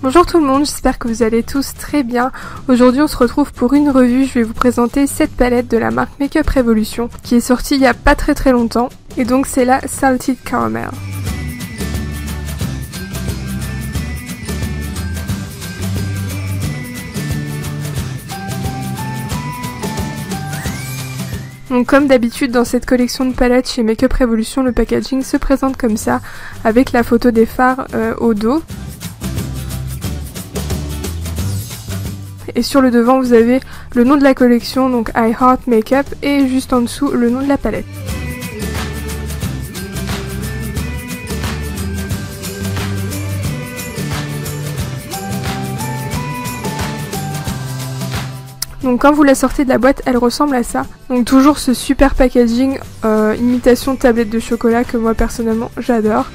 Bonjour tout le monde, j'espère que vous allez tous très bien. Aujourd'hui on se retrouve pour une revue, je vais vous présenter cette palette de la marque Makeup Revolution qui est sortie il y a pas très longtemps et donc c'est la Salted Caramel. Donc comme d'habitude dans cette collection de palettes chez Makeup Revolution, le packaging se présente comme ça avec la photo des fards au dos. Et sur le devant vous avez le nom de la collection, donc I Heart Makeup, et juste en dessous le nom de la palette. Donc quand vous la sortez de la boîte, elle ressemble à ça. Donc toujours ce super packaging imitation tablette de chocolat que moi personnellement j'adore.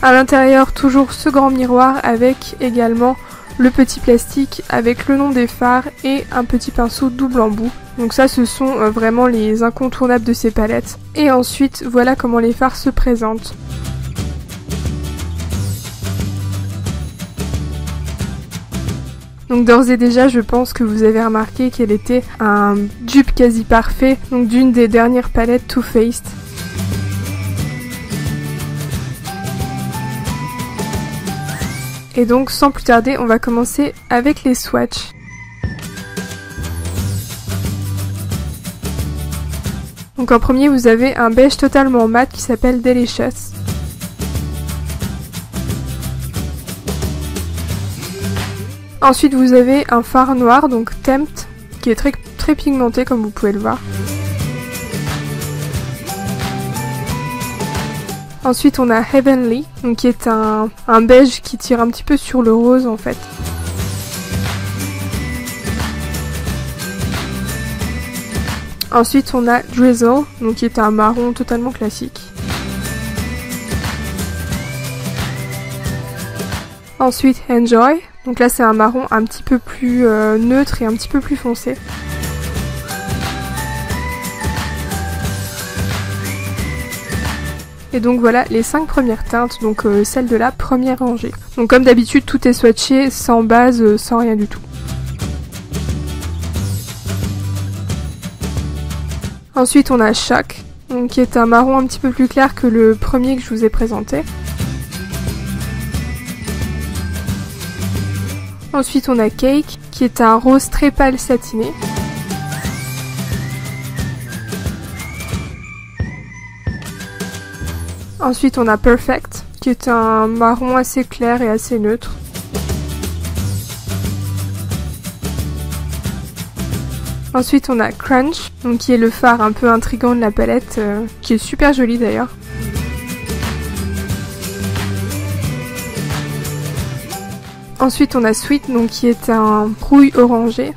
À l'intérieur, toujours ce grand miroir avec également le petit plastique avec le nom des fards et un petit pinceau double embout. Donc ça, ce sont vraiment les incontournables de ces palettes. Et ensuite, voilà comment les fards se présentent. Donc d'ores et déjà, je pense que vous avez remarqué qu'elle était un dupe quasi parfait donc d'une des dernières palettes Too Faced. Et donc sans plus tarder, on va commencer avec les swatchs. Donc en premier, vous avez un beige totalement mat qui s'appelle Delicious. Ensuite, vous avez un fard noir, donc Tempt, qui est très pigmenté comme vous pouvez le voir. Ensuite on a Heavenly, donc qui est un beige qui tire un petit peu sur le rose en fait. Ensuite on a Drizzle, donc qui est un marron totalement classique. Ensuite Enjoy, donc là c'est un marron un petit peu plus neutre et un petit peu plus foncé. Et donc voilà les 5 premières teintes, donc celles de la première rangée. Donc comme d'habitude tout est swatché sans base, sans rien du tout. Ensuite on a Shock, donc qui est un marron un petit peu plus clair que le premier que je vous ai présenté. Ensuite on a Cake, qui est un rose très pâle satiné. Ensuite on a Perfect, qui est un marron assez clair et assez neutre. Ensuite on a Crunch, donc qui est le fard un peu intrigant de la palette, qui est super joli d'ailleurs. Ensuite on a Sweet, donc qui est un rouille orangé.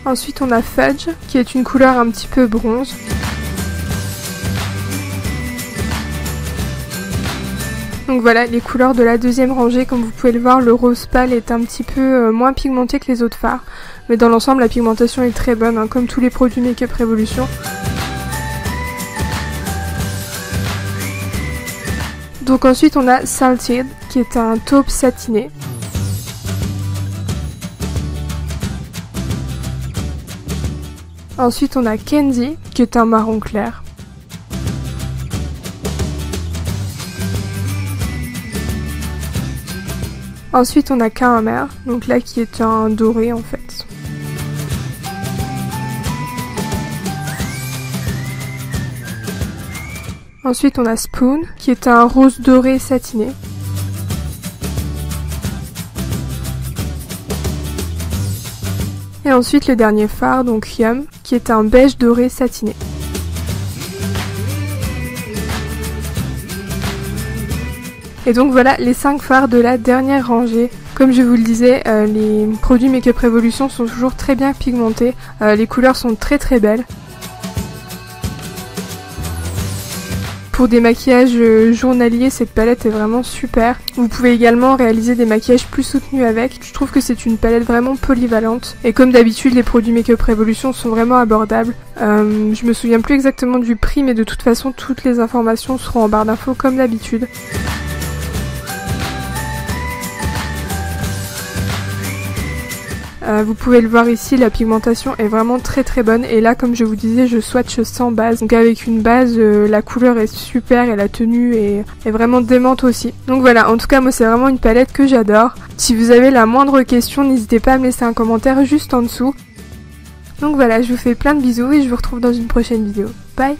Ensuite on a Fudge, qui est une couleur un petit peu bronze. Donc voilà les couleurs de la deuxième rangée, comme vous pouvez le voir, le rose pâle est un petit peu moins pigmenté que les autres fards. Mais dans l'ensemble la pigmentation est très bonne, hein, comme tous les produits Makeup Revolution. Donc ensuite on a Salted, qui est un taupe satiné. Ensuite on a Candy, qui est un marron clair. Ensuite on a Caramel, donc là qui est un doré en fait. Ensuite on a Spoon, qui est un rose doré satiné. Et ensuite le dernier fard, donc Yum, qui est un beige doré satiné. Et donc voilà les 5 fards de la dernière rangée. Comme je vous le disais, les produits Makeup Revolution sont toujours très bien pigmentés, les couleurs sont très belles. Pour des maquillages journaliers, cette palette est vraiment super. Vous pouvez également réaliser des maquillages plus soutenus avec. Je trouve que c'est une palette vraiment polyvalente. Et comme d'habitude, les produits Makeup Revolution sont vraiment abordables. Je me souviens plus exactement du prix, mais de toute façon, toutes les informations seront en barre d'infos comme d'habitude. Vous pouvez le voir ici, la pigmentation est vraiment très très bonne et là comme je vous disais je swatch sans base, donc avec une base la couleur est super et la tenue est vraiment démente aussi. Donc voilà, en tout cas moi c'est vraiment une palette que j'adore. Si vous avez la moindre question n'hésitez pas à me laisser un commentaire juste en dessous. Donc voilà, je vous fais plein de bisous et je vous retrouve dans une prochaine vidéo. Bye!